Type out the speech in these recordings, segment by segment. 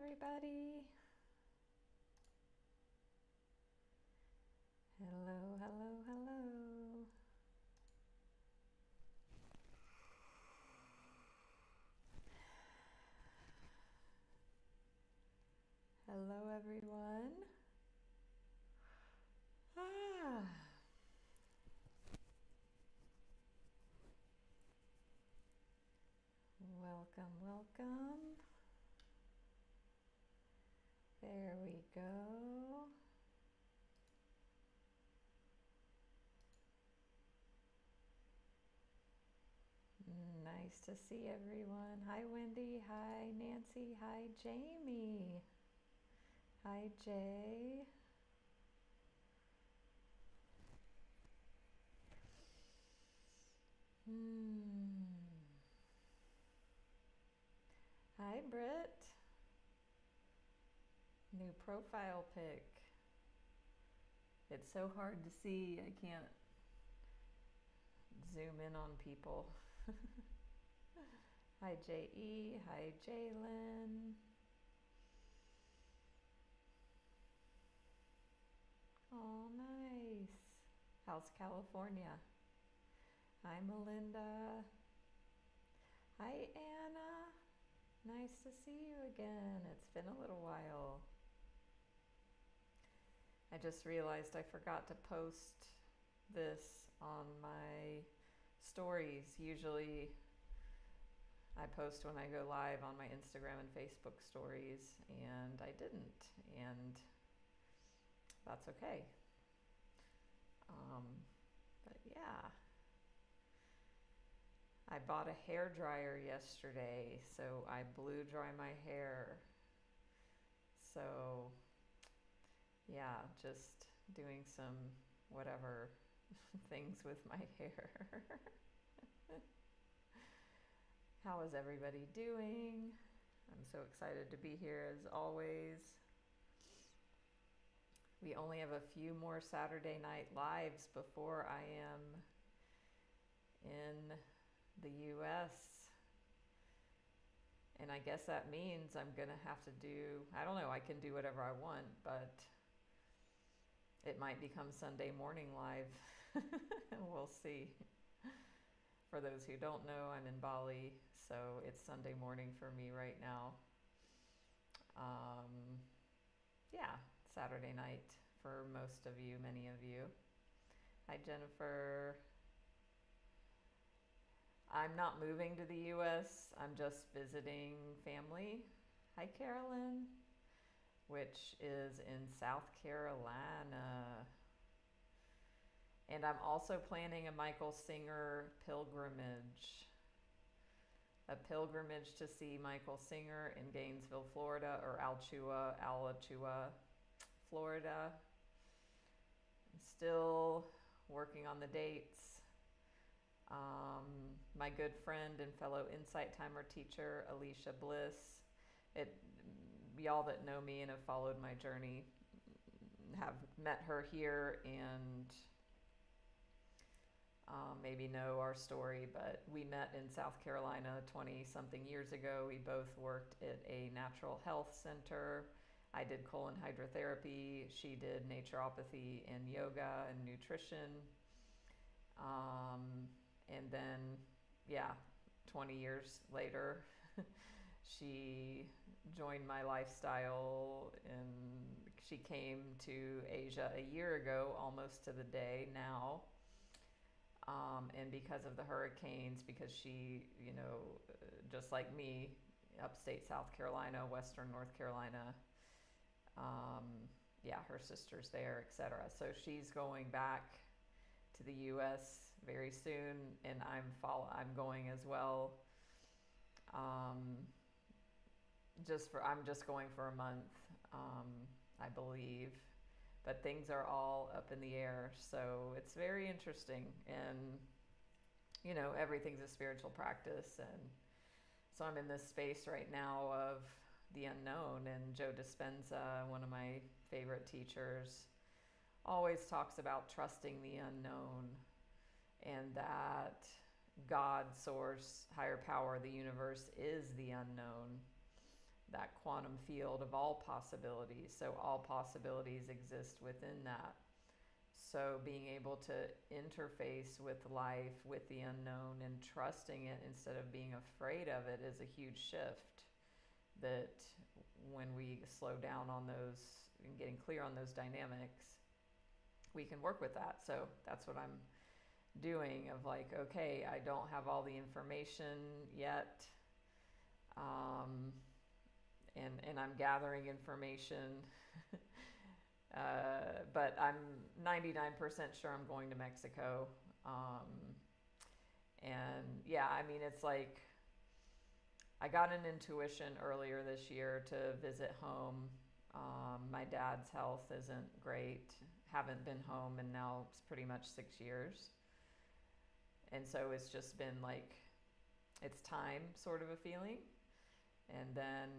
everybody. Hello, hello, hello. Hello, everyone. Welcome, welcome. There we go. Nice to see everyone. Hi, Wendy. Hi, Nancy. Hi, Jamie. Hi, Jay. Hi, Britt. New profile pic. It's so hard to see. I can't zoom in on people. Hi, J.E. Hi, Jalen. Oh, nice. How's California? Hi, Melinda. Hi, Anna. Nice to see you again. It's been a little while. I just realized I forgot to post this on my stories. Usually I post when I go live on my Instagram and Facebook stories, and I didn't, and that's okay. But yeah, I bought a hair dryer yesterday, so I blew dry my hair. So yeah, just doing some whatever things with my hair. How is everybody doing? I'm so excited to be here as always. We only have a few more Saturday night lives before I am in the US. And I guess that means I'm gonna have to do, I don't know, I can do whatever I want, but it might become Sunday morning live. We'll see. For those who don't know, I'm in Bali, so it's Sunday morning for me right now. Yeah, Saturday night for most of you, many of you. Hi, Jennifer. I'm not moving to the US, I'm just visiting family. Hi, Carolyn, which is in South Carolina. And I'm also planning a Michael Singer pilgrimage. A pilgrimage to see Michael Singer in Gainesville, Florida, or Alachua, Florida. I'm still working on the dates. My good friend and fellow Insight Timer teacher, Alicia Bliss. Y'all that know me and have followed my journey have met her here and maybe know our story, but we met in South Carolina 20-something years ago. We both worked at a natural health center. I did colon hydrotherapy. She did naturopathy and yoga and nutrition. And then, yeah, 20 years later, she joined my lifestyle, and she came to Asia a year ago, almost to the day now. And because of the hurricanes, because she, just like me, upstate South Carolina, Western North Carolina, yeah, her sister's there, etc. So she's going back to the U.S. very soon, and I'm going as well. I'm just going for a month, I believe, but things are all up in the air, so it's very interesting. And everything's a spiritual practice, and so I'm in this space right now of the unknown. And Joe Dispenza, one of my favorite teachers, always talks about trusting the unknown, and that God, source, higher power, the universe is the unknown. that quantum field of all possibilities. So all possibilities exist within that. So being able to interface with life, with the unknown, and trusting it instead of being afraid of it is a huge shift. That when we slow down on those and getting clear on those dynamics, we can work with that. So that's what I'm doing, of like, okay, I don't have all the information yet, and I'm gathering information. But I'm 99% sure I'm going to Mexico. And yeah, I mean, it's like, I got an intuition earlier this year to visit home. My dad's health isn't great. Haven't been home in now it's pretty much 6 years. And so it's just been like, it's time sort of a feeling. And then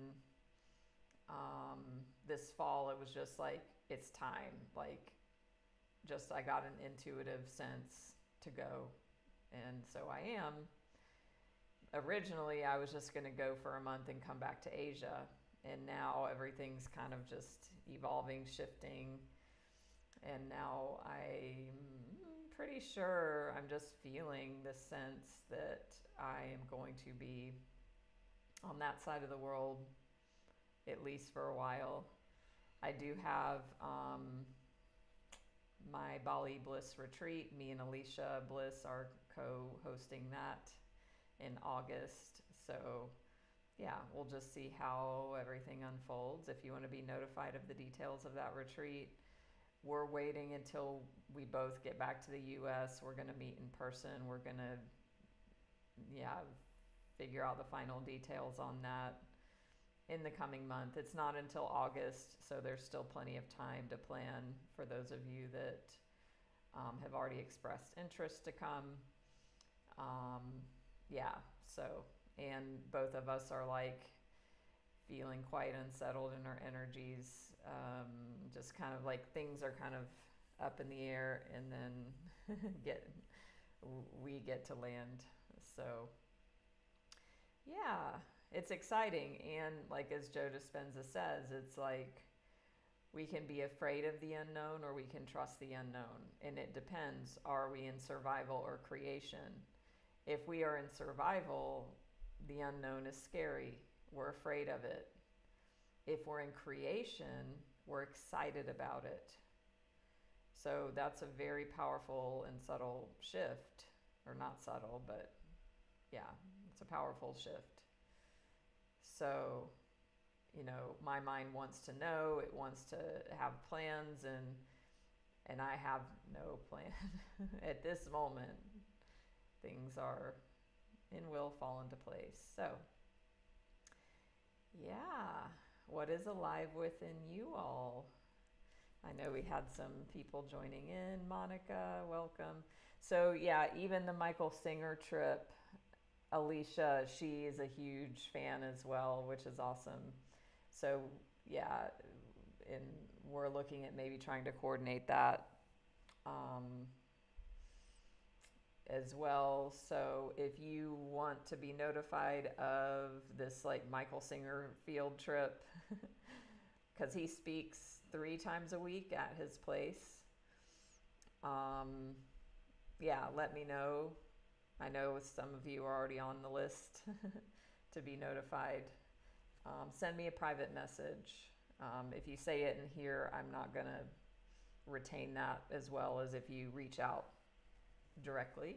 this fall, it was just like, it's time. Like, just I got an intuitive sense to go. And so I am. Originally, I was just going to go for a month and come back to Asia. And now everything's kind of just evolving, shifting. And now I'm pretty sure, I'm just feeling the sense that I am going to be on that side of the world, at least for a while. I do have my Bali Bliss retreat. Me and Alicia Bliss are co-hosting that in August. So yeah, we'll just see how everything unfolds. If you want to be notified of the details of that retreat, we're waiting until we both get back to the US. We're going to meet in person. We're going to, figure out the final details on that in the coming month. It's not until August, so there's still plenty of time to plan for those of you that have already expressed interest to come. And both of us are like feeling quite unsettled in our energies. Just kind of like things are kind of up in the air, and then we get to land. So yeah, it's exciting. And like as Joe Dispenza says, it's like we can be afraid of the unknown or we can trust the unknown. And it depends. Are we in survival or creation? If we are in survival, the unknown is scary. We're afraid of it. If we're in creation, we're excited about it. So that's a very powerful and subtle shift. Or not subtle, but yeah, it's a powerful shift. So, my mind wants to know, it wants to have plans, and I have no plan at this moment. Things are and will fall into place. So, yeah, what is alive within you all? I know we had some people joining in. Monica, welcome. So, yeah, even the Michael Singer trip, Alicia, she is a huge fan as well, which is awesome. So, yeah, and we're looking at maybe trying to coordinate that as well. So if you want to be notified of this like Michael Singer field trip, because he speaks 3 times a week at his place, let me know. I know some of you are already on the list to be notified. Send me a private message. If you say it in here, I'm not going to retain that, as well as if you reach out directly.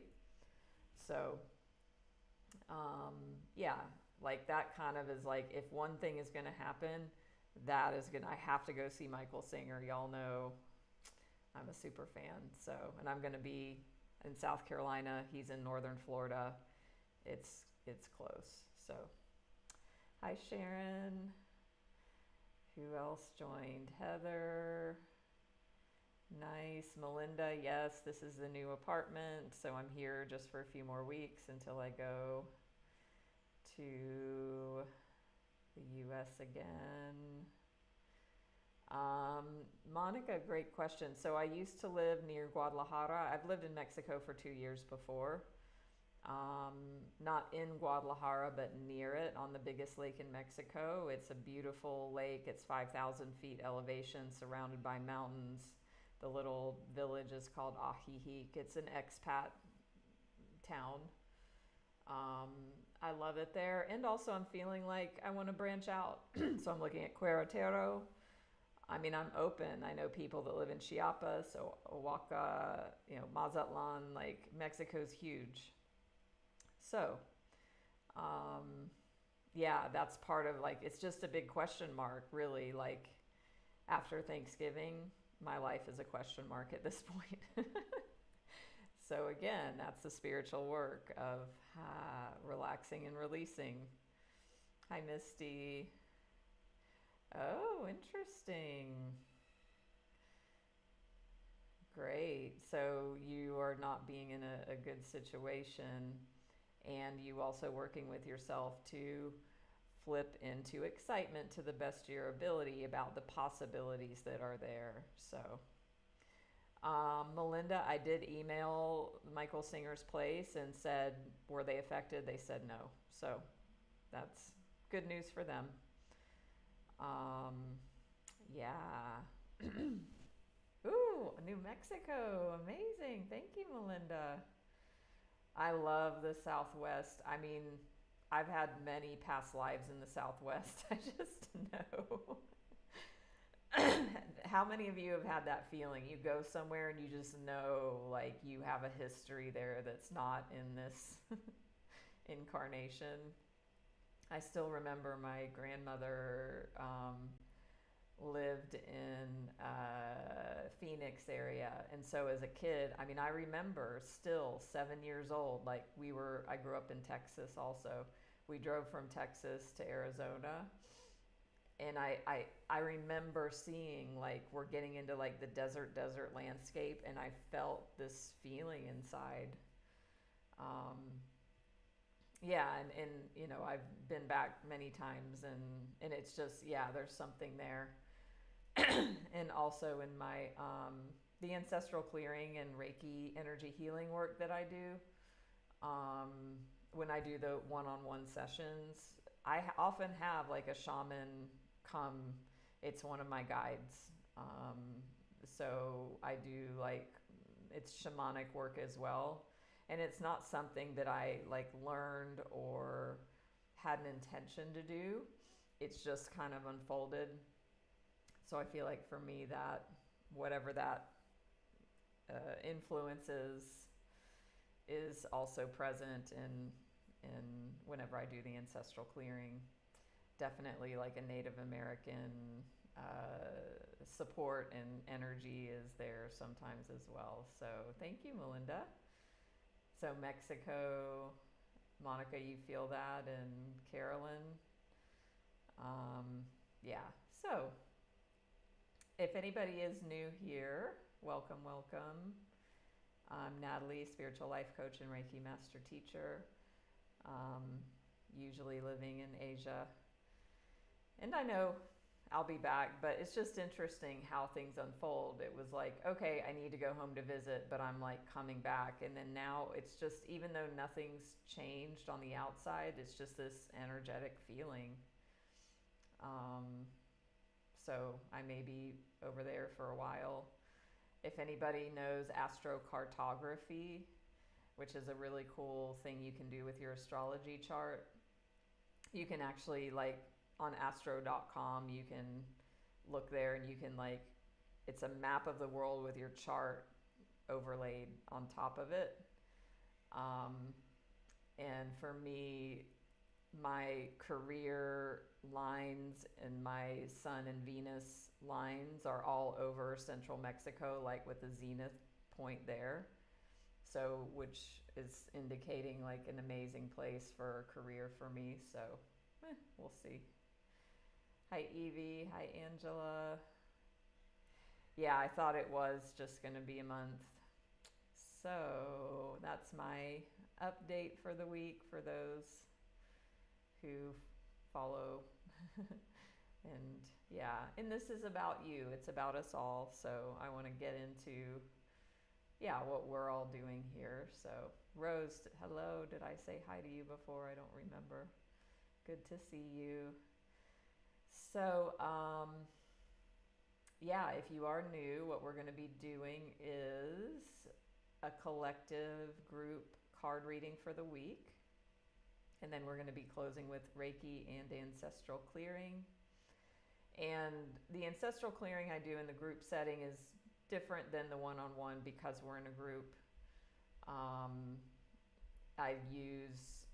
So, like that kind of is like, if one thing is going to happen, that is going to, I have to go see Michael Singer. Y'all know I'm a super fan. So, and I'm going to be in South Carolina. He's in Northern Florida. It's close. So, hi Sharon. Who else joined? Heather. Nice. Melinda, yes, this is the new apartment. So I'm here just for a few more weeks until I go to the US again. Monica, great question. So I used to live near Guadalajara. I've lived in Mexico for 2 years before. um, not in Guadalajara, but near it on the biggest lake in Mexico. It's a beautiful lake. It's 5,000 feet elevation, surrounded by mountains. The little village is called Ajijic. It's an expat town. Um, I love it there. And also, I'm feeling like I want to branch out. So I'm looking at Querétaro. I mean, I'm open. I know people that live in Chiapas, Oaxaca, Mazatlan. Like, Mexico's huge. So, um, yeah, that's part of, like, it's just a big question mark, really. Like, after Thanksgiving, my life is a question mark at this point. So, again, that's the spiritual work of relaxing and releasing. Hi, Misty. Oh, interesting. Great. So, you are not being in a good situation, and you also working with yourself to flip into excitement to the best of your ability about the possibilities that are there. So, Melinda, I did email Michael Singer's place and said, were they affected? They said no. So that's good news for them. Yeah. Ooh, New Mexico. Amazing. Thank you, Melinda. I love the Southwest. I mean, I've had many past lives in the Southwest. I just know. How many of you have had that feeling? You go somewhere and you just know, like, you have a history there that's not in this incarnation. I still remember my grandmother lived in Phoenix area, and so as a kid, I mean, I remember still 7 years old. Like, I grew up in Texas also. We drove from Texas to Arizona. And I remember seeing, like, we're getting into, like, the desert landscape, and I felt this feeling inside. Yeah, and I've been back many times, and it's just, yeah, there's something there. And also in my, the ancestral clearing and Reiki energy healing work that I do, when I do the one-on-one sessions, I often have, like, a shaman come. It's one of my guides. So I do, like, it's shamanic work as well. And it's not something that I, like, learned or had an intention to do. It's just kind of unfolded. So I feel like for me, that whatever that influence is also present in whenever I do the ancestral clearing. Definitely, like, a Native American support and energy is there sometimes as well. So thank you, Melinda. So Mexico, Monica, you feel that, and Carolyn. Yeah, so if anybody is new here, welcome, welcome. I'm Natalie, spiritual life coach and Reiki Master Teacher, usually living in Asia. And I know I'll be back, but it's just interesting how things unfold. It was like, okay, I need to go home to visit, but I'm, like, coming back. And then now it's just, even though nothing's changed on the outside, it's just this energetic feeling. So I may be over there for a while. If anybody knows astrocartography, which is a really cool thing you can do with your astrology chart, you can actually, like, on astro.com, you can look there and you can, like, it's a map of the world with your chart overlaid on top of it. And for me, my career lines and my Sun and Venus lines are all over central Mexico, like, with the zenith point there. So, which is indicating, like, an amazing place for a career for me. So, we'll see. Hi, Evie. Hi, Angela. Yeah, I thought it was just going to be a month. So that's my update for the week for those who follow. And yeah, and this is about you. It's about us all. So I want to get into yeah, what we're all doing here. So, Rose, hello. Did I say hi to you before? I don't remember. Good to see you. So, yeah, if you are new, what we're going to be doing is a collective group card reading for the week. And then we're going to be closing with Reiki and Ancestral Clearing. And the Ancestral Clearing I do in the group setting is different than the one-on-one because we're in a group. I use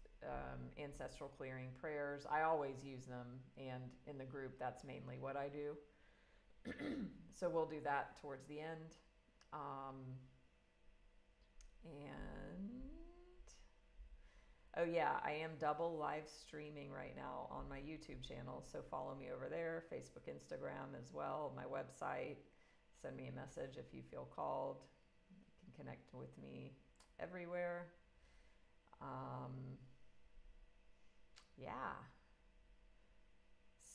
Ancestral Clearing prayers. I always use them, and in the group, that's mainly what I do. So we'll do that towards the end. And oh yeah, I am double live streaming right now on my YouTube channel, so follow me over there, Facebook, Instagram as well, my website. Send me a message if you feel called. You can connect with me everywhere. Yeah.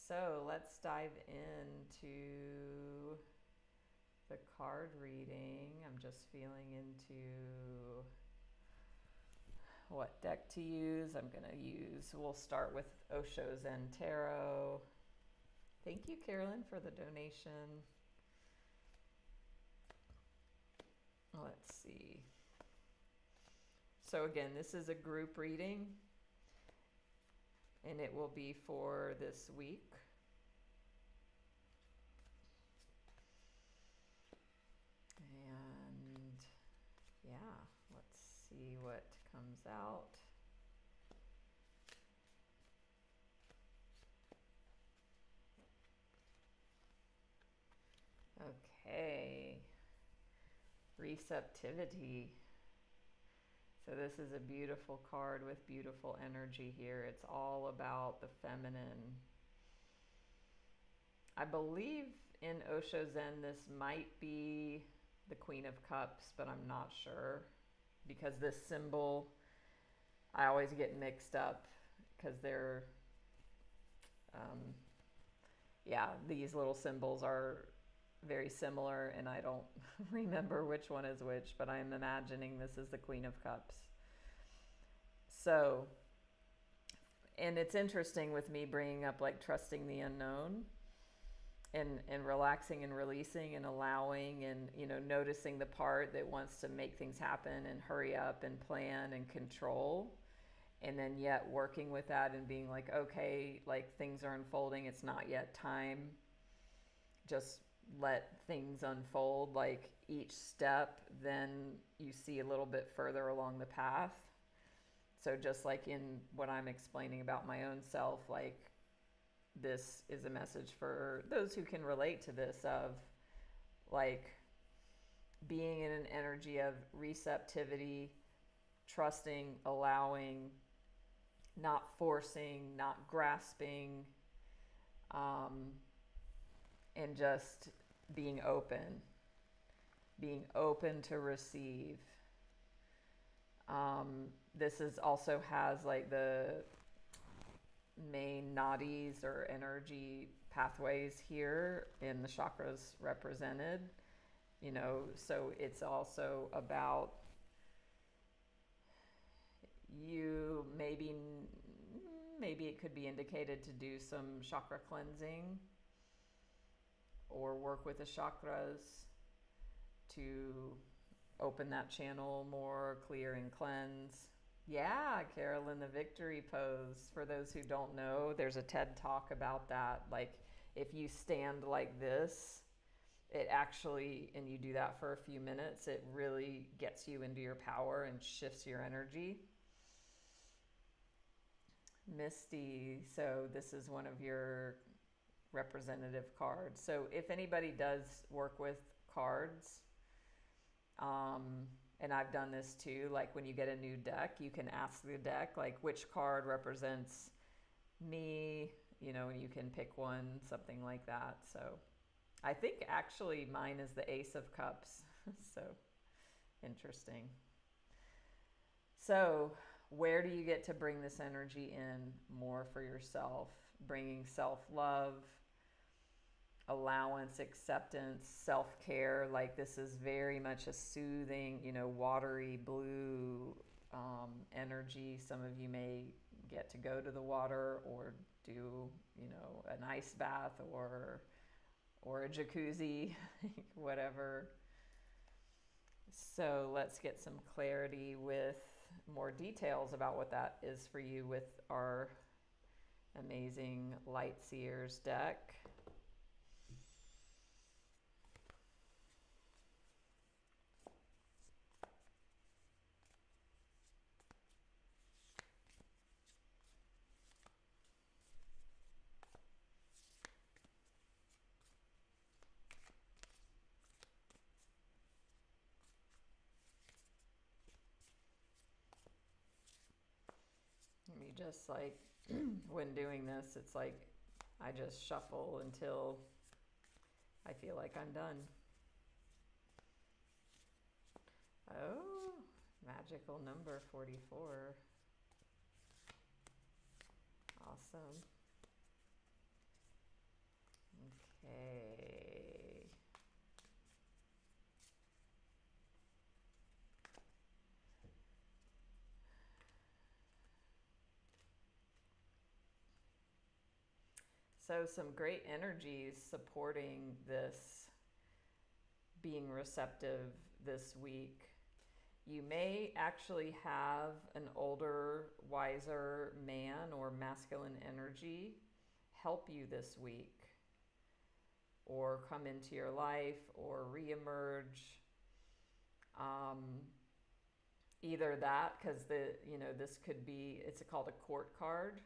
So let's dive into the card reading. I'm just feeling into what deck to use. We'll start with Osho Zen Tarot. Thank you, Carolyn, for the donation. Let's see. So again, this is a group reading, and it will be for this week. And yeah, let's see what comes out. Okay. Receptivity. So this is a beautiful card with beautiful energy here. It's all about the feminine. I believe in Osho Zen this might be the Queen of Cups, but I'm not sure because this symbol, I always get mixed up because they're, yeah, these little symbols are very similar, and I don't remember which one is which, but I'm imagining this is the Queen of Cups. So, and it's interesting with me bringing up like trusting the unknown and relaxing and releasing and allowing and, you know, noticing the part that wants to make things happen and hurry up and plan and control. And then yet working with that and being like, okay, like things are unfolding. It's not yet time. Just let things unfold, like each step, then you see a little bit further along the path. So just like in what I'm explaining about my own self, like this is a message for those who can relate to this, of like being in an energy of receptivity, trusting, allowing, not forcing, not grasping, and just being open to receive. This is also has like the main nadis or energy pathways here in the chakras represented, you know, so it's also about you maybe it could be indicated to do some chakra cleansing or work with the chakras to open that channel more, clear and cleanse. Yeah, Carolyn, the victory pose. For those who don't know, there's a TED talk about that. Like if you stand like this, it actually, and you do that for a few minutes, it really gets you into your power and shifts your energy. Misty, so this is one of your representative cards. So if anybody does work with cards, and I've done this too, like when you get a new deck, you can ask the deck, like, which card represents me, you know, and you can pick one, something like that. So I think actually mine is the Ace of Cups. So interesting. So where do you get to bring this energy in more for yourself? Bringing self-love, allowance, acceptance, self-care. Like this is very much a soothing, watery blue energy. Some of you may get to go to the water or do, an ice bath or a jacuzzi, whatever. So let's get some clarity with more details about what that is for you with our amazing Light Seers deck. You just like, when doing this, it's like I just shuffle until I feel like I'm done. Oh, magical number 44. Awesome. Okay. So some great energies supporting this being receptive this week. You may actually have an older, wiser man or masculine energy help you this week, or come into your life, or reemerge. Either that, because this could be, it's called a court card.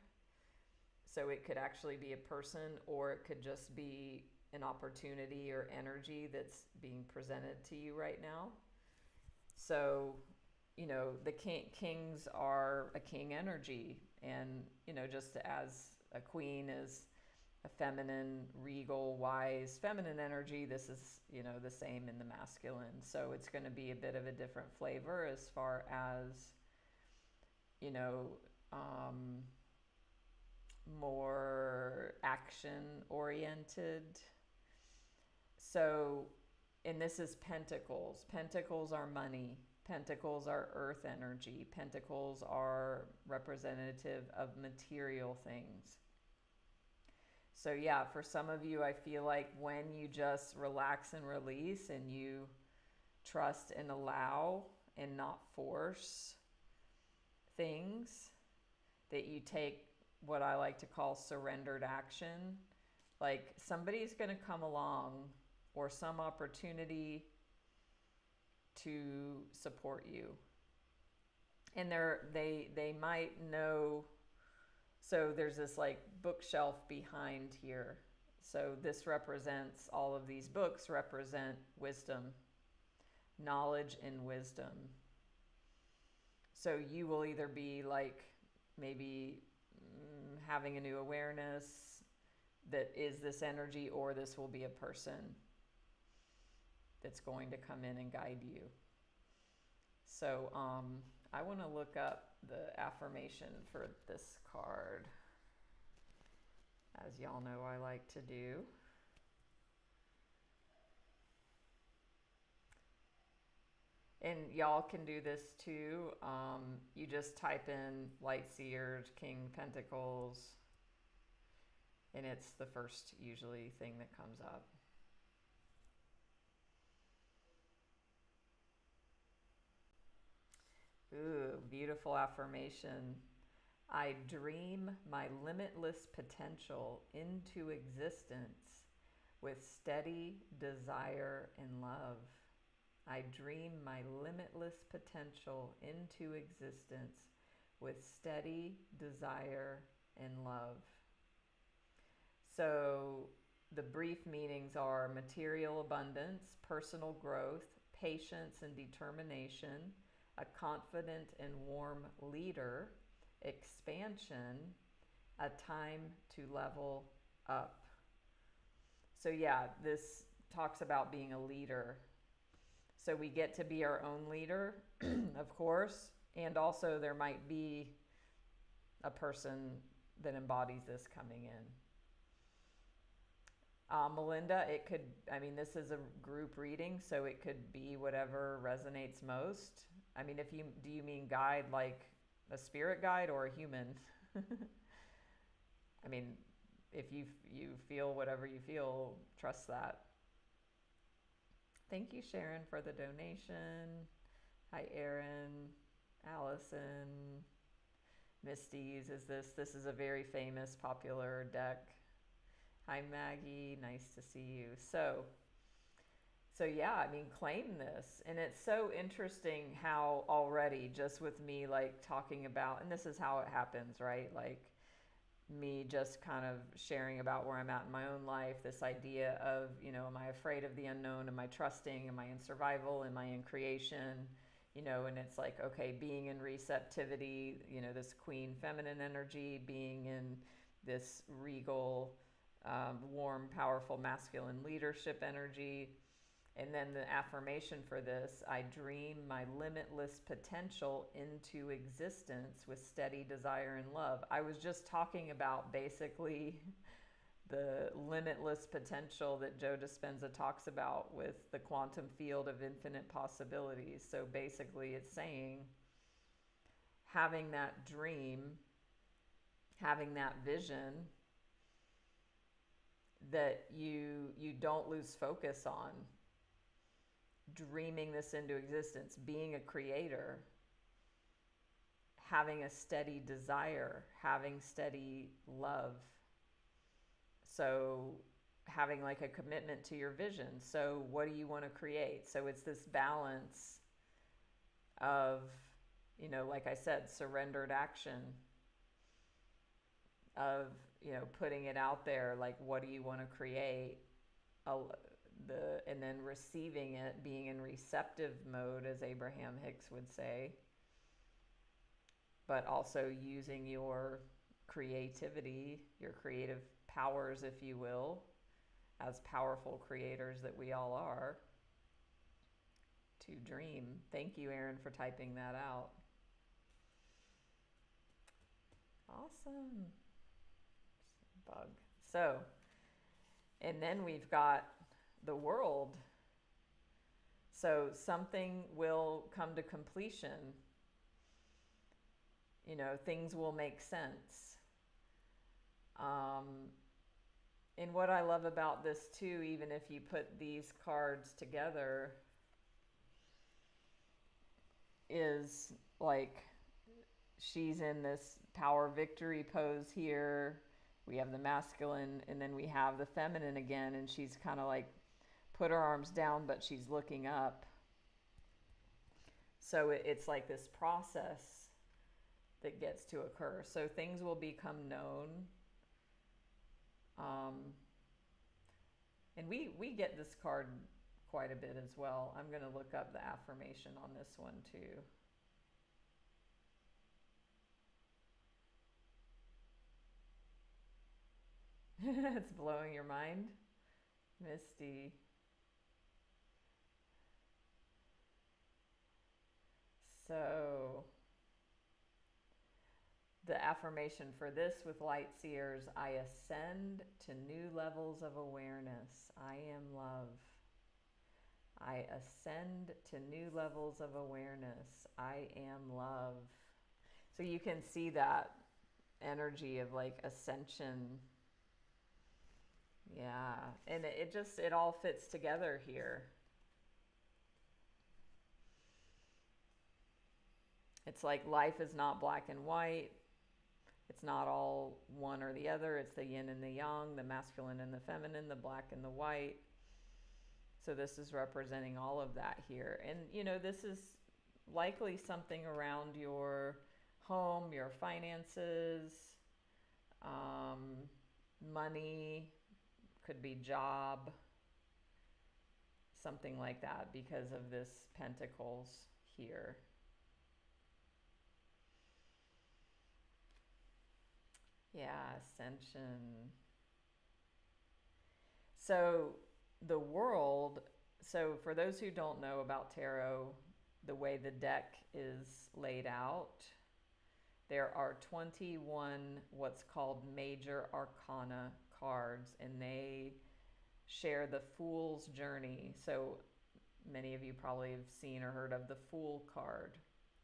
So it could actually be a person, or it could just be an opportunity or energy that's being presented to you right now. So, the kings are a king energy, and, just as a queen is a feminine, regal, wise, feminine energy, this is, the same in the masculine. So it's going to be a bit of a different flavor as far as, more action oriented. So, and this is pentacles. Pentacles are money. Pentacles are earth energy. Pentacles are representative of material things. So yeah, for some of you, I feel like when you just relax and release and you trust and allow and not force things, that you take what I like to call surrendered action. Like somebody's going to come along, or some opportunity to support you. And they might know. So there's this like bookshelf behind here. So this represents, all of these books represent wisdom, knowledge and wisdom. So you will either be like maybe having a new awareness that is this energy, or this will be a person that's going to come in and guide you. So I want to look up the affirmation for this card, as y'all know I like to do. And y'all can do this too. You just type in Light Seers, King Pentacles, and it's the first usually thing that comes up. Ooh, beautiful affirmation. I dream my limitless potential into existence with steady desire and love. I dream my limitless potential into existence with steady desire and love. So the brief meanings are material abundance, personal growth, patience and determination, a confident and warm leader, expansion, a time to level up. So yeah, this talks about being a leader. So we get to be our own leader, of course, and also there might be a person that embodies this coming in. Melinda, it could, I mean, this is a group reading, so it could be whatever resonates most. I mean, do you mean guide like a spirit guide or a human? I mean, if you feel whatever you feel, trust that. Thank you, Sharon, for the donation. Hi, Aaron, Allison, Misty uses this. This is a very famous, popular deck. Hi, Maggie. Nice to see you. So yeah, I mean, claim this. And it's so interesting how already, just with me like talking about, and this is how it happens, right? Like me just kind of sharing about where I'm at in my own life, this idea of, am I afraid of the unknown? Am I trusting? Am I in survival? Am I in creation? And it's like, okay, being in receptivity, this queen feminine energy, being in this regal, warm, powerful masculine leadership energy. And then the affirmation for this, I dream my limitless potential into existence with steady desire and love. I was just talking about basically the limitless potential that Joe Dispenza talks about with the quantum field of infinite possibilities. So basically it's saying having that dream, having that vision that you don't lose focus on, dreaming this into existence, being a creator, having a steady desire, having steady love. So having like a commitment to your vision. So what do you want to create? So it's this balance of, like I said, surrendered action, of, putting it out there, like what do you want to create? And then receiving it, being in receptive mode, as Abraham Hicks would say, but also using your creativity, your creative powers, if you will, as powerful creators that we all are, to dream. Thank you, Aaron, for typing that out. Awesome. Bug. So, and then we've got the world. So something will come to completion. Things will make sense. And what I love about this too, even if you put these cards together, is like she's in this power victory pose here. We have the masculine, and then we have the feminine again, and she's kind of like put her arms down, but she's looking up. So it's like this process that gets to occur. So things will become known. And we get this card quite a bit as well. I'm going to look up the affirmation on this one too. It's blowing your mind, Misty. So the affirmation for this with light seers, I ascend to new levels of awareness. I am love. I ascend to new levels of awareness. I am love. So you can see that energy of like ascension. Yeah. And it all fits together here. It's like life is not black and white. It's not all one or the other. It's the yin and the yang, the masculine and the feminine, the black and the white. So this is representing all of that here. And, this is likely something around your home, your finances, money, could be job, something like that because of this pentacles here. Yeah, ascension. So the world, so for those who don't know about tarot, the way the deck is laid out, there are 21 what's called major arcana cards, and they share the Fool's Journey. So many of you probably have seen or heard of the Fool card.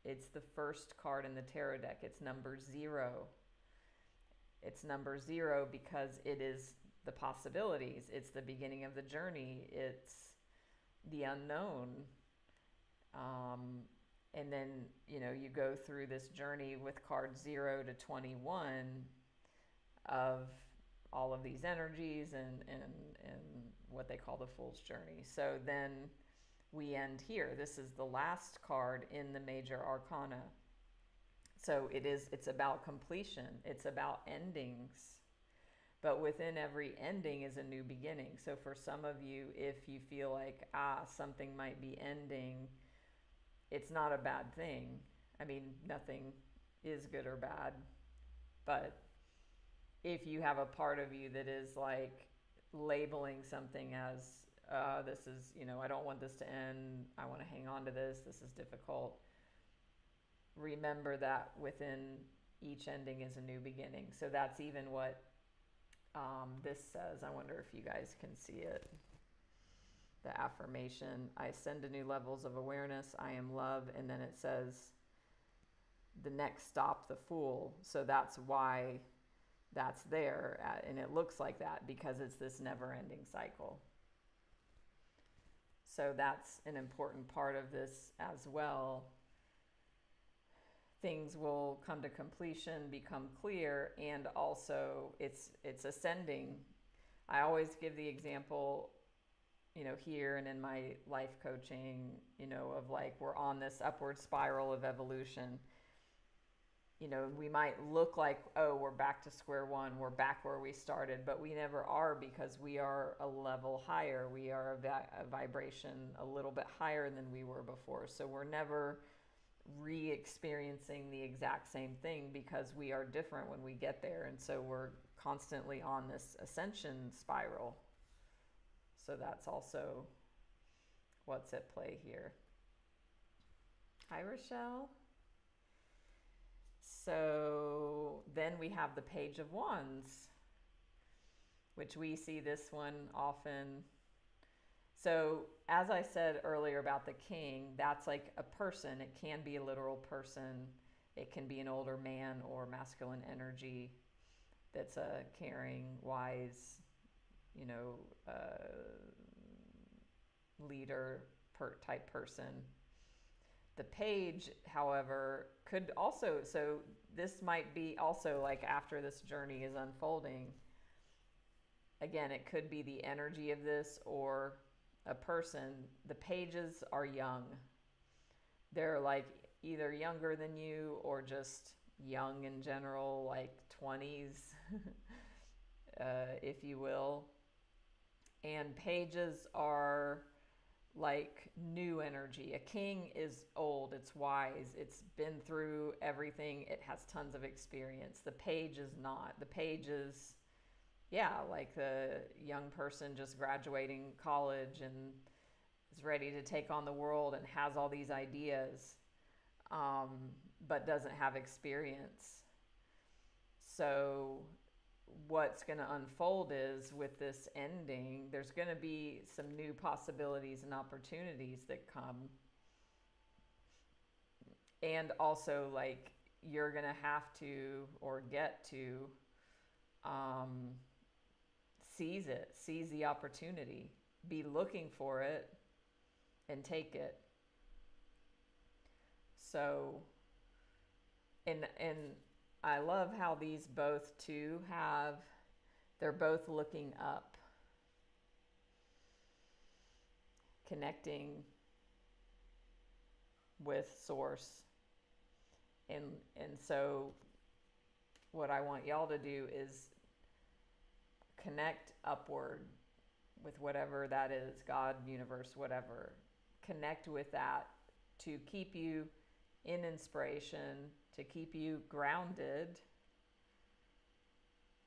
It's the first card in the tarot deck. It's number 0. It's number 0 because it is the possibilities. It's the beginning of the journey. It's the unknown. And then, you go through this journey with card 0 to 21 of all of these energies and what they call the Fool's Journey. So then we end here. This is the last card in the major arcana. So it's about completion. It's about endings. But within every ending is a new beginning. So for some of you, if you feel like, something might be ending, it's not a bad thing. I mean, nothing is good or bad. But if you have a part of you that is like labeling something as, this is, I don't want this to end. I want to hang on to this. This is difficult. Remember that within each ending is a new beginning. So that's even what this says. I wonder if you guys can see it. The affirmation, I ascend to new levels of awareness. I am love. And then it says, the next stop, the Fool. So that's why that's there. And it looks like that because it's this never-ending cycle. So that's an important part of this as well. Things will come to completion, become clear, and also it's ascending. I always give the example, here and in my life coaching, of like we're on this upward spiral of evolution. We might look like, oh, we're back to square one, we're back where we started, but we never are because we are a level higher. We are a vibration a little bit higher than we were before. So we're never re-experiencing the exact same thing because we are different when we get there. And so we're constantly on this ascension spiral. So that's also what's at play here. Hi, Rochelle. So then we have the Page of Wands, which we see this one often. So as I said earlier about the King, that's like a person. It can be a literal person. It can be an older man or masculine energy that's a caring, wise, leader type person. The Page, however, could also, so this might be also like after this journey is unfolding. Again, it could be the energy of this or a person. The Pages are young. They're like either younger than you or just young in general, like 20s, if you will. And Pages are like new energy. A King is old, it's wise, it's been through everything, it has tons of experience. The Page is not. The Page is, like the young person just graduating college and is ready to take on the world and has all these ideas, but doesn't have experience. So what's going to unfold is with this ending, there's going to be some new possibilities and opportunities that come. And also, like, you're going to have to or get to seize the opportunity, be looking for it, and take it. So, and I love how these both two they're both looking up, connecting with source. And so what I want y'all to do is connect upward with whatever that is, God, universe, whatever. Connect with that to keep you in inspiration, to keep you grounded.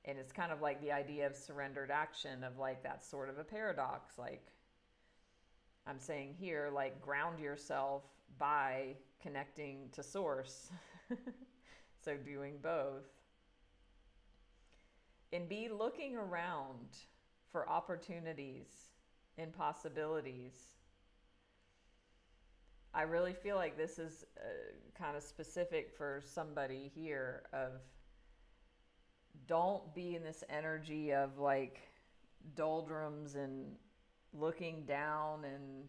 And it's kind of like the idea of surrendered action, of like that's sort of a paradox. Like I'm saying here, like ground yourself by connecting to source. So doing both. And be looking around for opportunities and possibilities. I really feel like this is kind of specific for somebody here of don't be in this energy of like doldrums and looking down and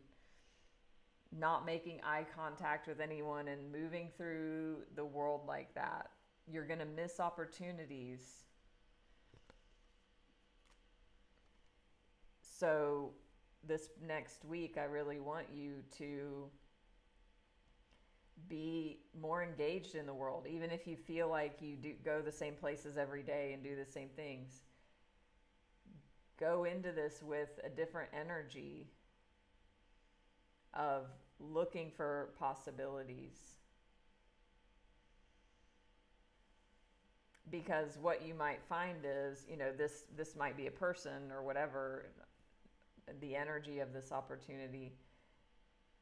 not making eye contact with anyone and moving through the world like that. You're going to miss opportunities. So this next week, I really want you to be more engaged in the world, even if you feel like you do go the same places every day and do the same things. Go into this with a different energy of looking for possibilities. Because what you might find is, this might be a person or whatever, the energy of this opportunity,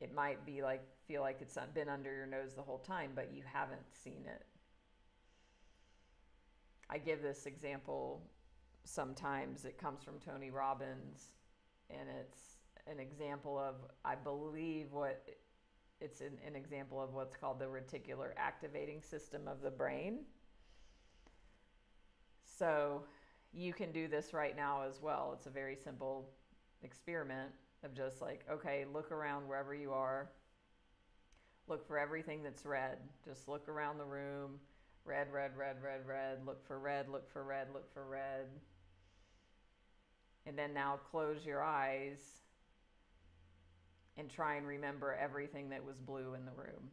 it might be like, feel like it's been under your nose the whole time, but you haven't seen it. I give this example sometimes. It comes from Tony Robbins, and it's an example of, I believe it's an example of what's called the reticular activating system of the brain. So you can do this right now as well. It's a very simple experiment of just like, okay, look around wherever you are. Look for everything that's red. Just look around the room. Red, red, red, red, red. Look for red, look for red, look for red. And then now close your eyes and try and remember everything that was blue in the room.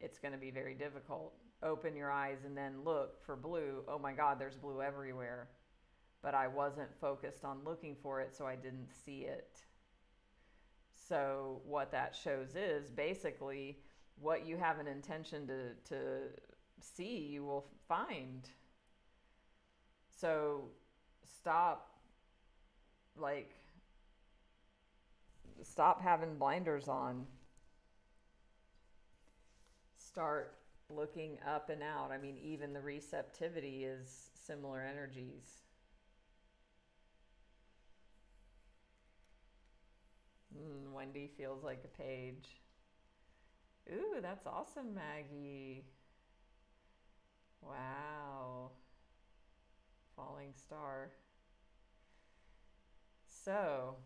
It's going to be very difficult. Open your eyes and then look for blue. Oh my God, there's blue everywhere. But I wasn't focused on looking for it, so I didn't see it. So what that shows is basically what you have an intention to see, you will find. So stop having blinders on. Start looking up and out. I mean, even the receptivity is similar energies. Wendy feels like a page. Ooh, that's awesome, Maggie. Wow. Falling star. So,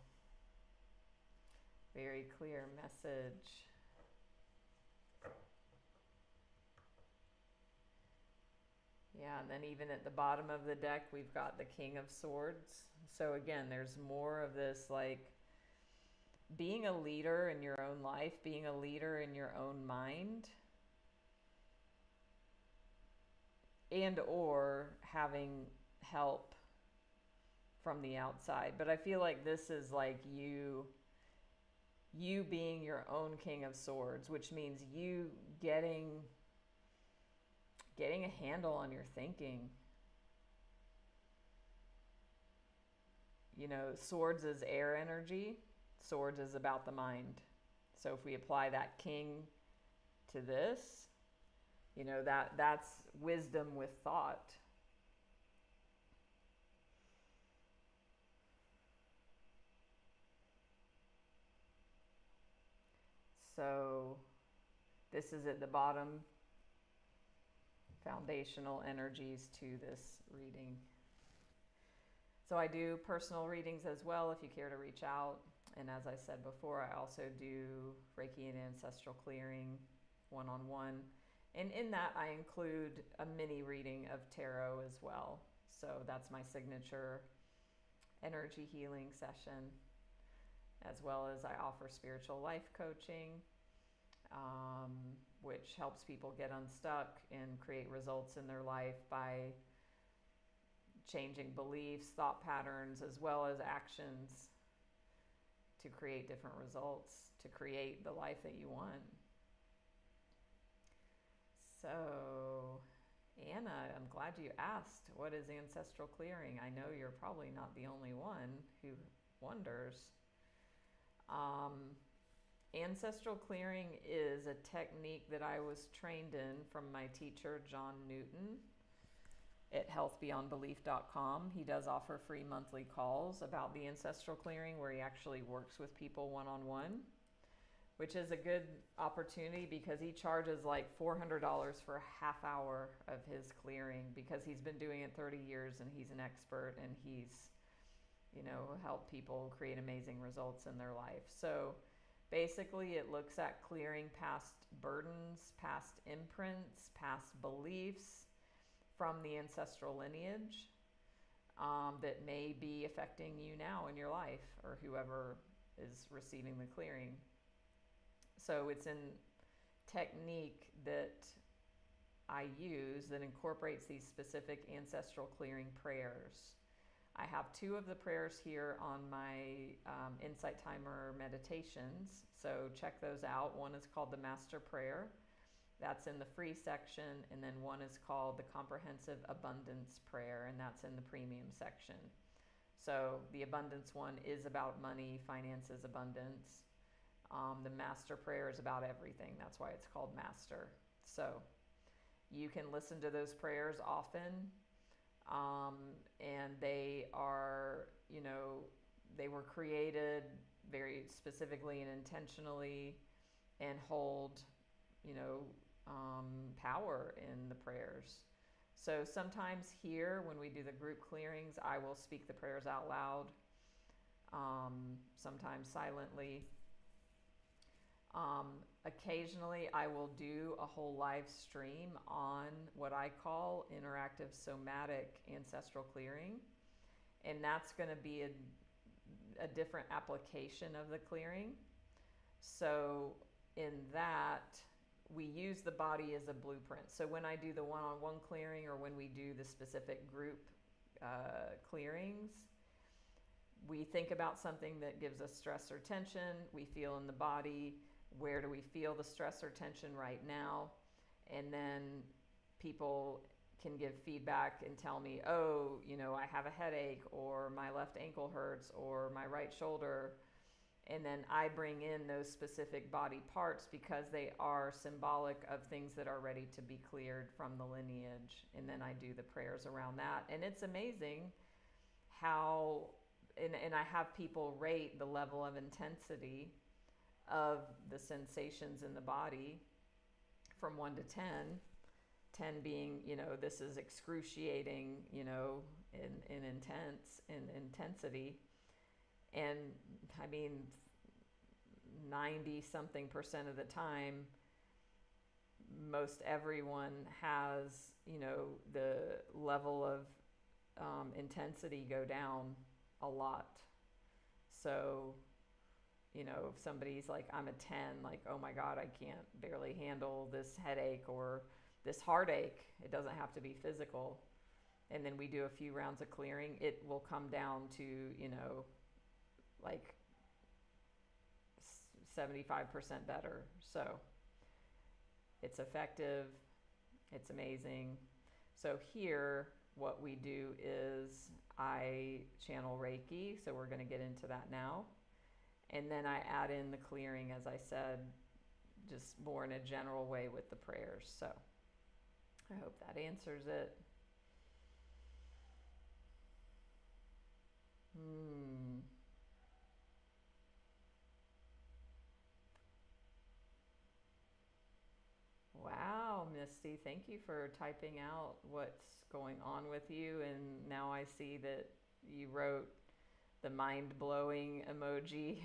very clear message. Yeah, and then even at the bottom of the deck, we've got the King of Swords. So again, there's more of this like being a leader in your own life, being a leader in your own mind, and or having help from the outside. But I feel like this is like you being your own King of Swords, which means you getting a handle on your thinking. Swords is air energy. Swords is about the mind. So if we apply that king to this, that's wisdom with thought. So this is at the bottom, foundational energies to this reading. So I do personal readings as well if you care to reach out. And as I said before, I also do Reiki and Ancestral Clearing one-on-one. And in that, I include a mini reading of tarot as well. So that's my signature energy healing session, as well as I offer spiritual life coaching, which helps people get unstuck and create results in their life by changing beliefs, thought patterns, as well as actions to create different results, to create the life that you want. So, Anna, I'm glad you asked, what is ancestral clearing? I know you're probably not the only one who wonders. Ancestral clearing is a technique that I was trained in from my teacher, John Newton. at healthbeyondbelief.com. He does offer free monthly calls about the ancestral clearing where he actually works with people one-on-one, which is a good opportunity because he charges like $400 for a half hour of his clearing because he's been doing it 30 years and he's an expert and he's, helped people create amazing results in their life. So basically it looks at clearing past burdens, past imprints, past beliefs from the ancestral lineage that may be affecting you now in your life or whoever is receiving the clearing. So it's in technique that I use that incorporates these specific ancestral clearing prayers. I have 2 of the prayers here on my Insight Timer meditations, so check those out. One is called the Master Prayer. That's in the free section, and then one is called the Comprehensive Abundance Prayer, and that's in the premium section. So the abundance one is about money, finances, abundance. The Master Prayer is about everything. That's why it's called Master. So you can listen to those prayers often, and they are, they were created very specifically and intentionally and hold, power in the prayers. So sometimes here when we do the group clearings, I will speak the prayers out loud, sometimes silently. Occasionally I will do a whole live stream on what I call interactive somatic ancestral clearing, and that's going to be a different application of the clearing. So in that, we use the body as a blueprint. So when I do the one-on-one clearing or when we do the specific group clearings, we think about something that gives us stress or tension. We feel in the body, where do we feel the stress or tension right now? And then people can give feedback and tell me, oh, I have a headache, or my left ankle hurts, or my right shoulder. And then I bring in those specific body parts because they are symbolic of things that are ready to be cleared from the lineage. And then I do the prayers around that. And it's amazing how, and I have people rate the level of intensity of the sensations in the body from 1 to 10. 10 being, this is excruciating, in intensity. And I mean, 90-something% of the time, most everyone has, the level of intensity go down a lot. So, if somebody's like, I'm a 10, like, oh my God, I can't barely handle this headache or this heartache. It doesn't have to be physical. And then we do a few rounds of clearing. It will come down to, like 75% better. So it's effective. It's amazing. So here, what we do is I channel Reiki. So we're going to get into that now. And then I add in the clearing, as I said, just more in a general way with the prayers. So I hope that answers it. Wow, Misty, thank you for typing out what's going on with you. And now I see that you wrote the mind-blowing emoji.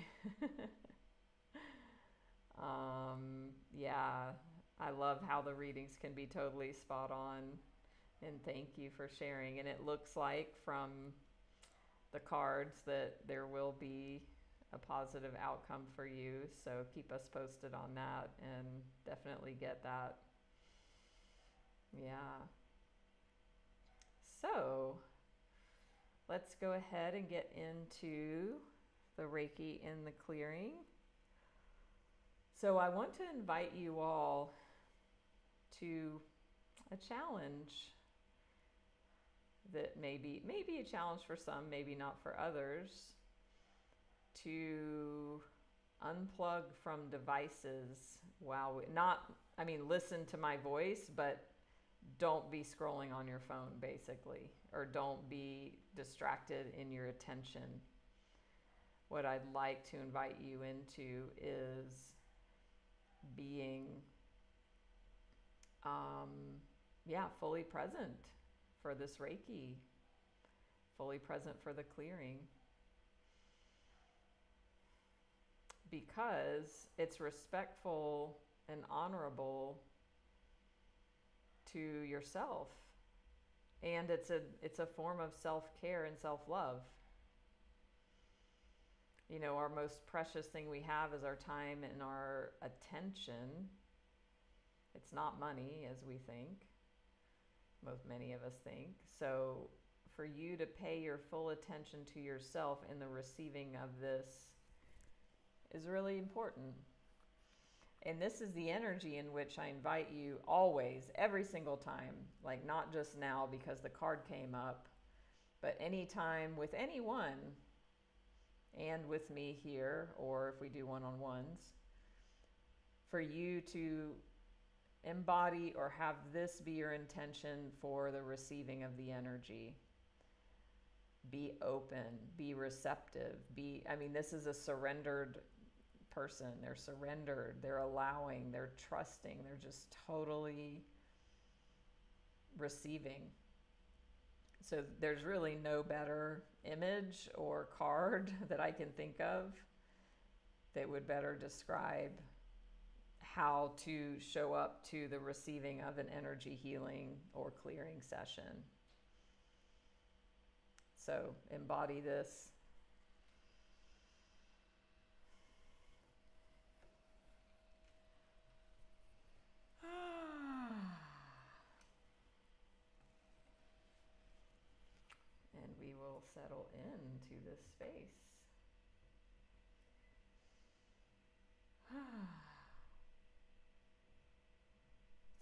Yeah, I love how the readings can be totally spot on. And thank you for sharing. And it looks like from the cards that there will be a positive outcome for you. So keep us posted on that and definitely get that. Yeah. So let's go ahead and get into the Reiki in the clearing. So I want to invite you all to a challenge that may be a challenge for some, maybe not for others, to unplug from devices while listen to my voice, but don't be scrolling on your phone, basically, or don't be distracted in your attention. What I'd like to invite you into is being, fully present for this Reiki, fully present for the clearing, because it's respectful and honorable to yourself, and it's a form of self-care and self-love. You know, our most precious thing we have is our time and our attention. It's not money, as we think, many of us think. So for you to pay your full attention to yourself in the receiving of this is really important. And this is the energy in which I invite you always, every single time, like not just now because the card came up, but anytime with anyone, and with me here, or if we do one-on-ones, for you to embody or have this be your intention for the receiving of the energy. Be open, be receptive, this is a surrendered person. They're surrendered, they're allowing, they're trusting, they're just totally receiving. So there's really no better image or card that I can think of that would better describe how to show up to the receiving of an energy healing or clearing session. So embody this. And we will settle into this space.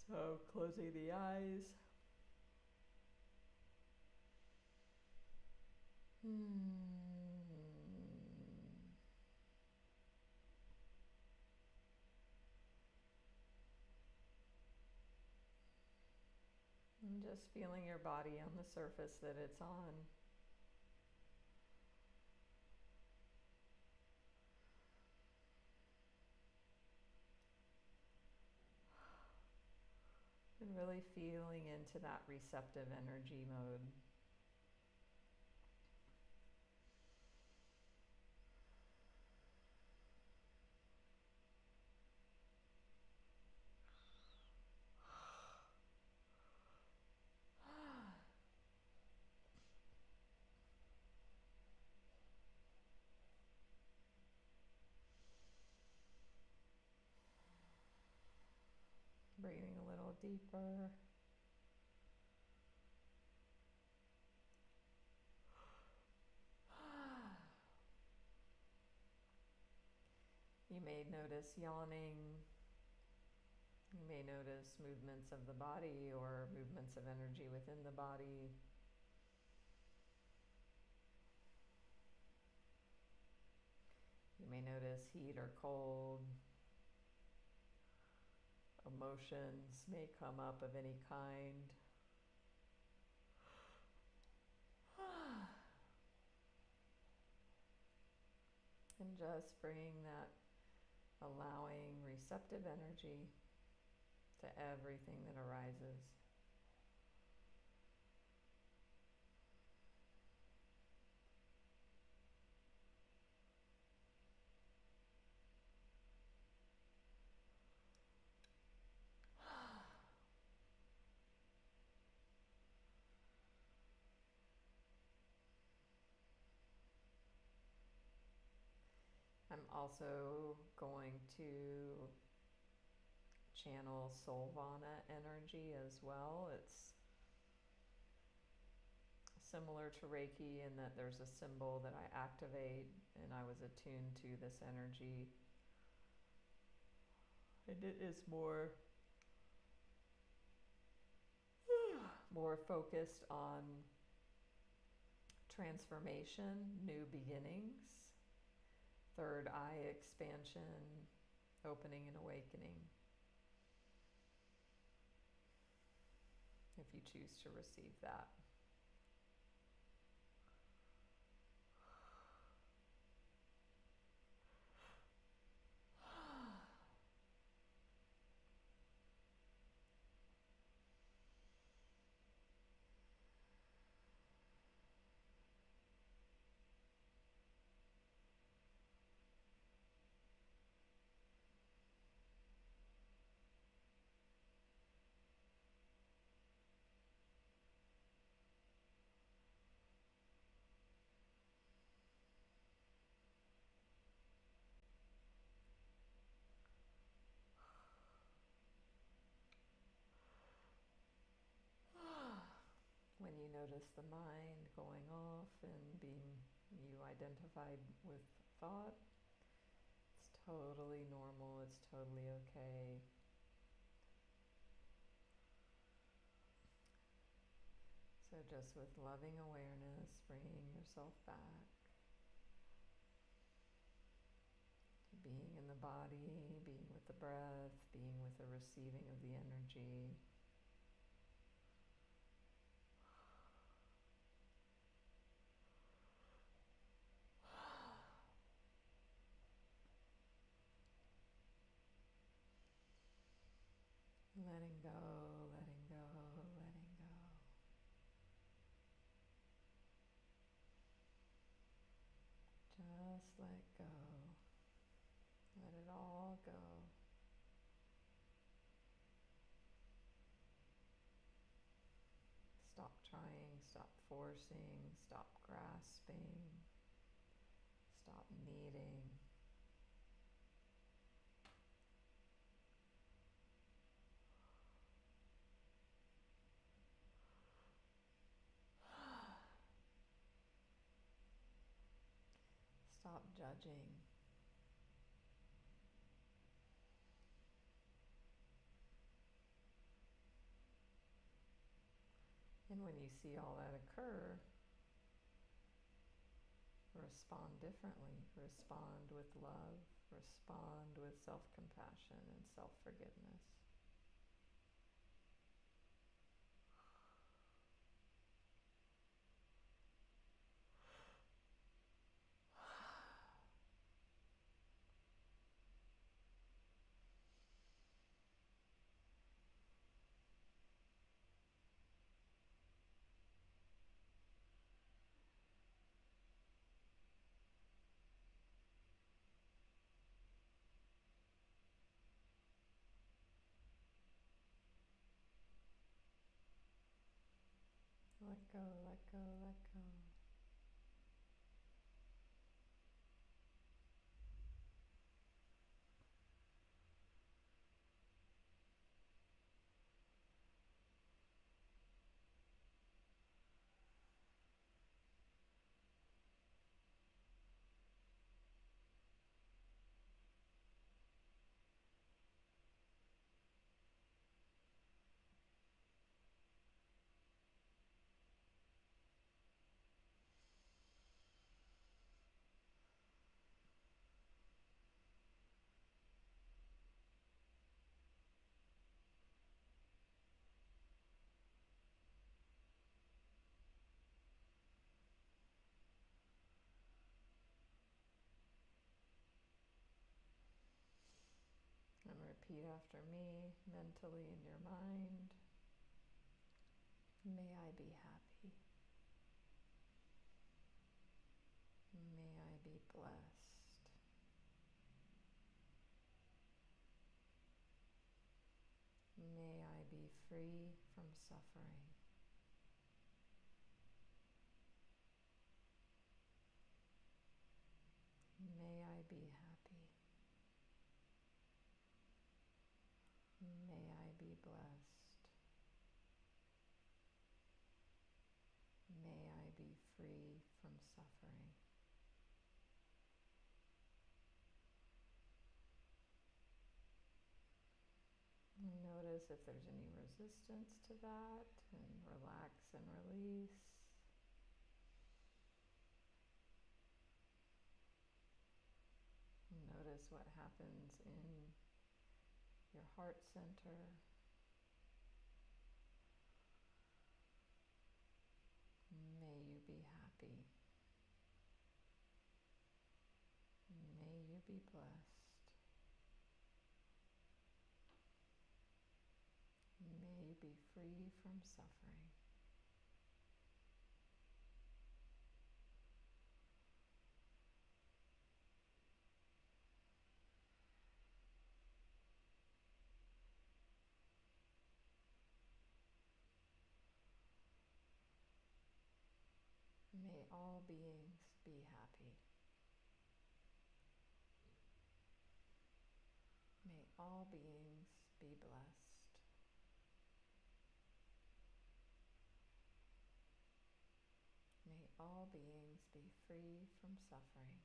So closing the eyes. And just feeling your body on the surface that it's on. And really feeling into that receptive energy mode. Breathing a little deeper. You may notice yawning. You may notice movements of the body or movements of energy within the body. You may notice heat or cold. Emotions may come up of any kind. And just bring that allowing receptive energy to everything that arises. I'm also going to channel Solvana energy as well. It's similar to Reiki in that there's a symbol that I activate, and I was attuned to this energy. And it is more focused on transformation, new beginnings, third eye expansion, opening and awakening. if you choose to receive that. When you notice the mind going off and being you identified with thought, it's totally normal, it's totally okay. So just with loving awareness, bringing yourself back, being in the body, being with the breath, being with the receiving of the energy. Letting go, letting go, letting go. Just let go. Let it all go. Stop trying, stop forcing, stop grasping, stop needing. Stop judging. And when you see all that occur, respond differently. Respond with love. Respond with self-compassion and self-forgiveness. Let go, let go, let go. And repeat after me mentally in your mind. May I be happy. May I be blessed. May I be free from suffering. May I be happy. May I be blessed. May I be free from suffering. Notice if there's any resistance to that, and relax and release. Notice what happens in your heart center. happy. May you be blessed. May you be free from suffering. May all beings be happy. May all beings be blessed. May all beings be free from suffering.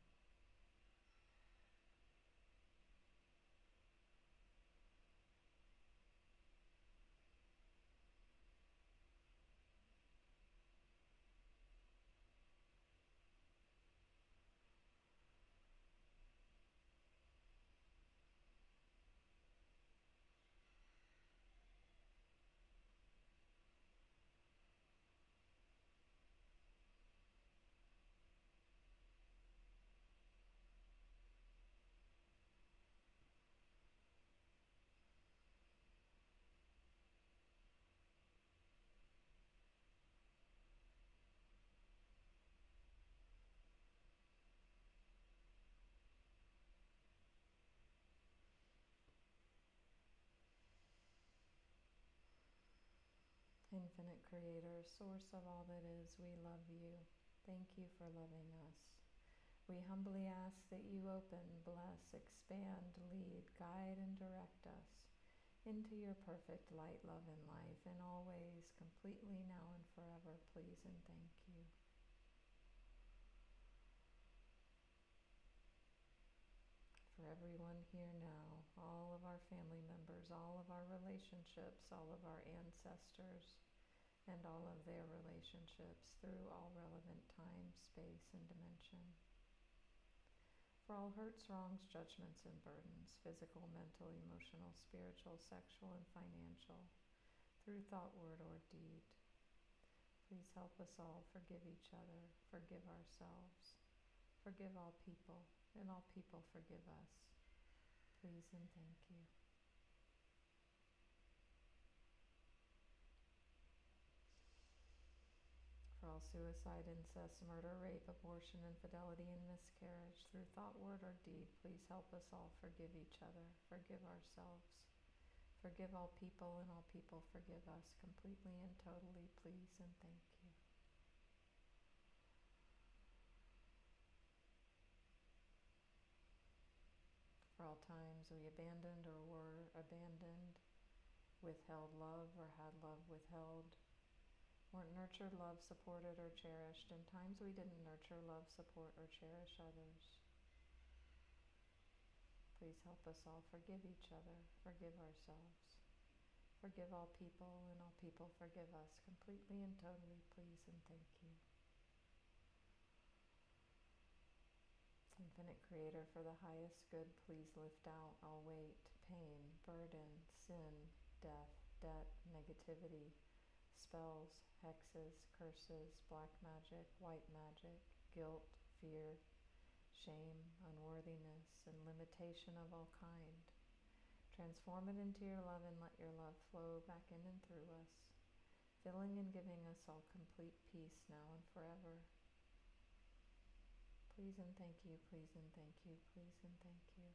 Infinite Creator, source of all that is, we love you. Thank you for loving us. We humbly ask that you open, bless, expand, lead, guide, and direct us into your perfect light, love, and life in all ways, completely now and forever, please and thank you. For everyone here now, all of our family members, all of our relationships, all of our ancestors, and all of their relationships through all relevant time, space, and dimension. For all hurts, wrongs, judgments, and burdens, physical, mental, emotional, spiritual, sexual, and financial, through thought, word, or deed. Please help us all forgive each other, forgive ourselves, forgive all people, and all people forgive us. Please and thank you. For all suicide, incest, murder, rape, abortion, infidelity, and miscarriage, through thought, word, or deed, please help us all forgive each other, forgive ourselves, forgive all people, and all people forgive us completely and totally, please and thank you. For all times we abandoned or were abandoned, withheld love or had love withheld, weren't nurtured, loved, supported, or cherished, and times we didn't nurture, love, support, or cherish others. Please help us all forgive each other, forgive ourselves, forgive all people, and all people forgive us completely and totally, please and thank you. Infinite Creator, for the highest good, please lift out all weight, pain, burden, sin, death, debt, negativity, spells, hexes, curses, black magic, white magic, guilt, fear, shame, unworthiness, and limitation of all kind. Transform it into your love and let your love flow back in and through us, filling and giving us all complete peace now and forever. Please and thank you, please and thank you, please and thank you.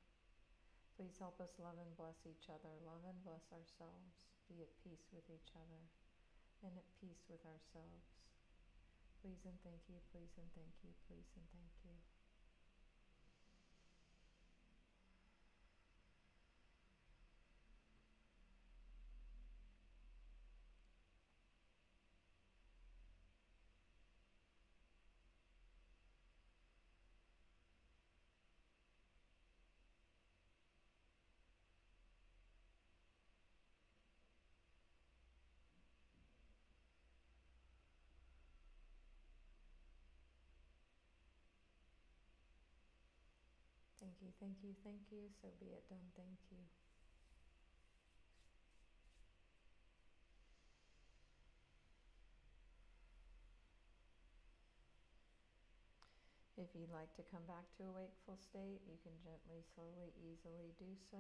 Please help us love and bless each other, love and bless ourselves, be at peace with each other, and at peace with ourselves. Please and thank you, please and thank you, please and thank you. Thank you, thank you, thank you. So be it done. Thank you. If you'd like to come back to a wakeful state, you can gently, slowly, easily do so.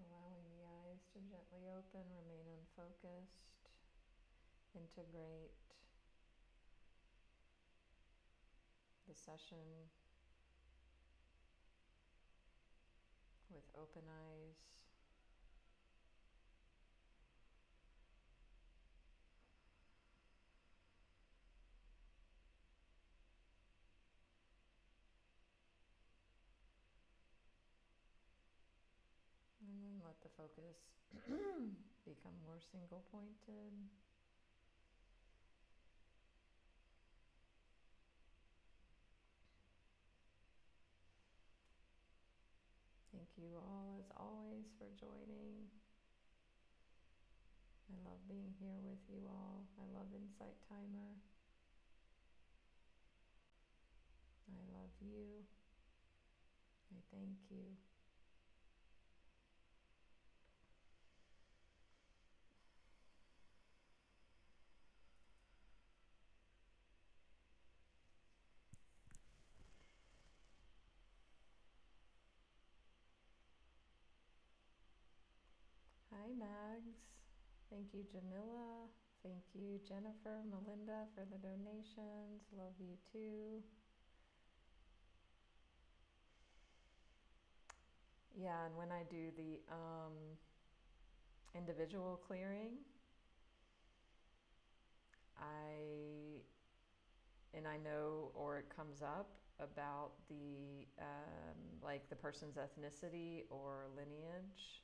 Allowing the eyes to gently open, remain unfocused, integrate the session with open eyes. And then let the focus become more single pointed. Thank you all, as always, for joining. I love being here with you all. I love Insight Timer. I love you. I thank you. Hi, Mags. Thank you, Jamila. Thank you, Jennifer, Melinda, for the donations. Love you too. Yeah, and when I do the individual clearing, I know, or it comes up about the like the person's ethnicity or lineage.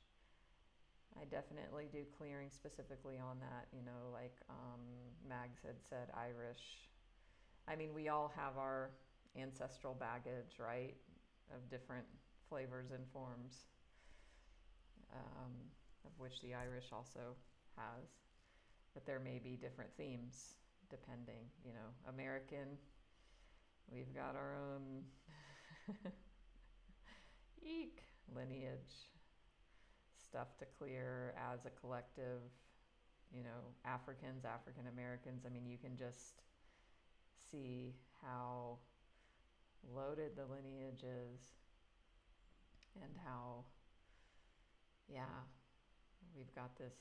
I definitely do clearing specifically on that, like Mags had said, Irish. I mean, we all have our ancestral baggage, right, of different flavors and forms, of which the Irish also has. But there may be different themes depending, American, we've got our own eek lineage stuff to clear as a collective. Africans, African Americans, I mean, you can just see how loaded the lineage is, and how, we've got this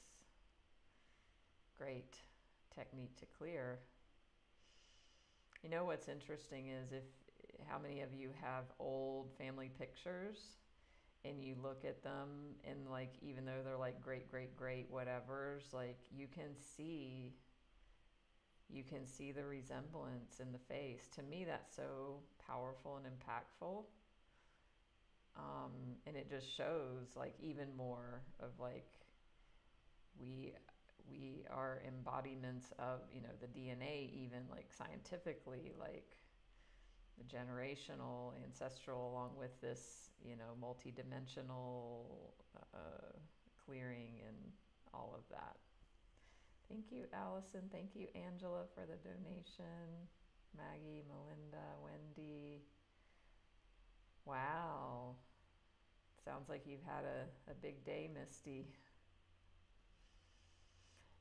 great technique to clear. What's interesting is how many of you have old family pictures and you look at them, and like, even though they're like great, great, great whatevers, like you can see the resemblance in the face. To me, that's so powerful and impactful. And it just shows like even more of like we are embodiments of, the DNA, even like scientifically, like the generational, ancestral, along with this, multi-dimensional clearing and all of that. Thank you, Allison. Thank you, Angela, for the donation. Maggie, Melinda, Wendy. Wow. Sounds like you've had a big day, Misty.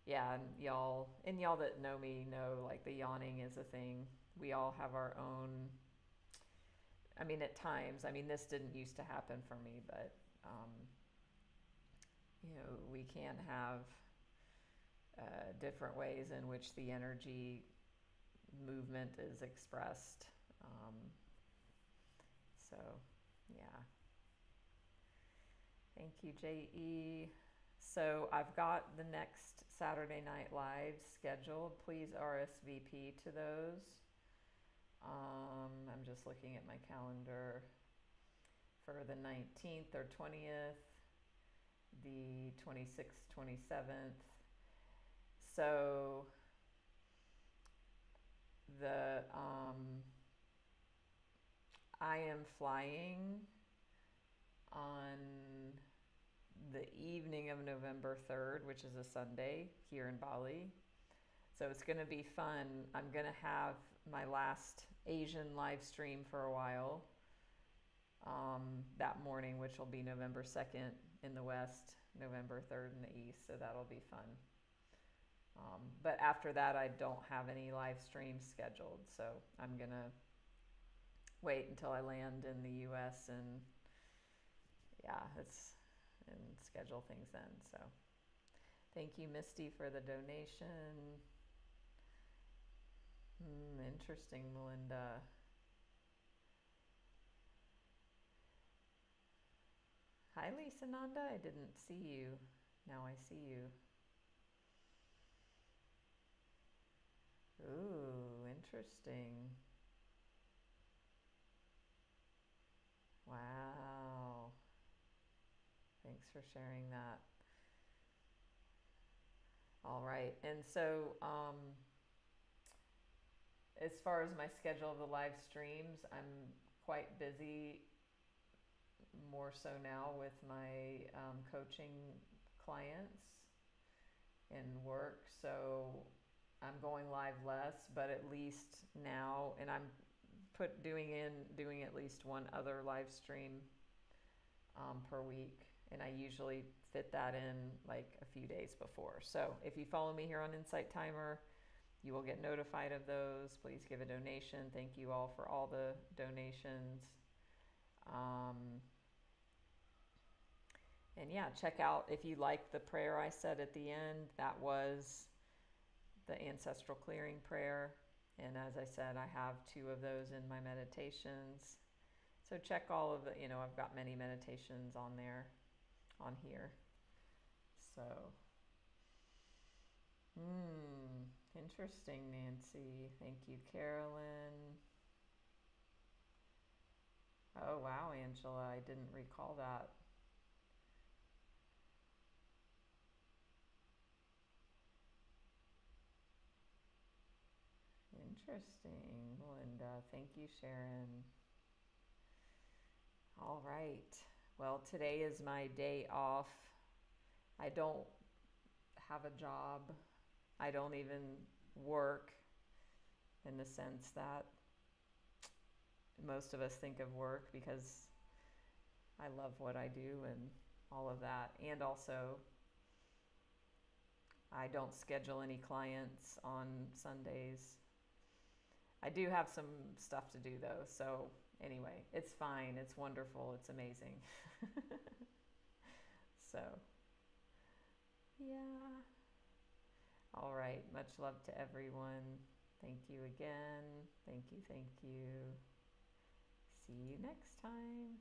Yeah, and y'all that know me know, like, the yawning is a thing. We all have our own, I mean, at times, this didn't used to happen for me, but, we can have different ways in which the energy movement is expressed. So, yeah. Thank you, J.E. So I've got the next Saturday Night Lives scheduled. Please RSVP to those. I'm just looking at my calendar for the 19th or 20th, the 26th, 27th. So I am flying on the evening of November 3rd, which is a Sunday here in Bali. So it's going to be fun. I'm going to have my last Asian live stream for a while that morning, which will be November 2nd in the West, November 3rd in the East. So that'll be fun. But after that, I don't have any live streams scheduled. So I'm going to wait until I land in the US and yeah, and schedule things then. So thank you, Misty, for the donation. Interesting, Melinda. Hi, Lisa Nanda. I didn't see you. Now I see you. Ooh, interesting. Wow. Thanks for sharing that. All right. And so, as far as my schedule of the live streams, I'm quite busy more so now with my coaching clients and work. So I'm going live less, but at least now, and I'm doing at least one other live stream per week, and I usually fit that in like a few days before. So if you follow me here on Insight Timer, you will get notified of those. Please give a donation. Thank you all for all the donations. And yeah, check out, if you like the prayer I said at the end, that was the Ancestral Clearing prayer. And as I said, I have 2 of those in my meditations. So check all of the, I've got many meditations on there, on here. So, interesting, Nancy. Thank you, Carolyn. Oh, wow, Angela, I didn't recall that. Interesting, Linda. Thank you, Sharon. All right. Well, today is my day off. I don't have a job. I don't even work in the sense that most of us think of work, because I love what I do and all of that. And also, I don't schedule any clients on Sundays. I do have some stuff to do though. So anyway, it's fine. It's wonderful. It's amazing. So, yeah. All right. Much love to everyone. Thank you again. Thank you. Thank you. See you next time.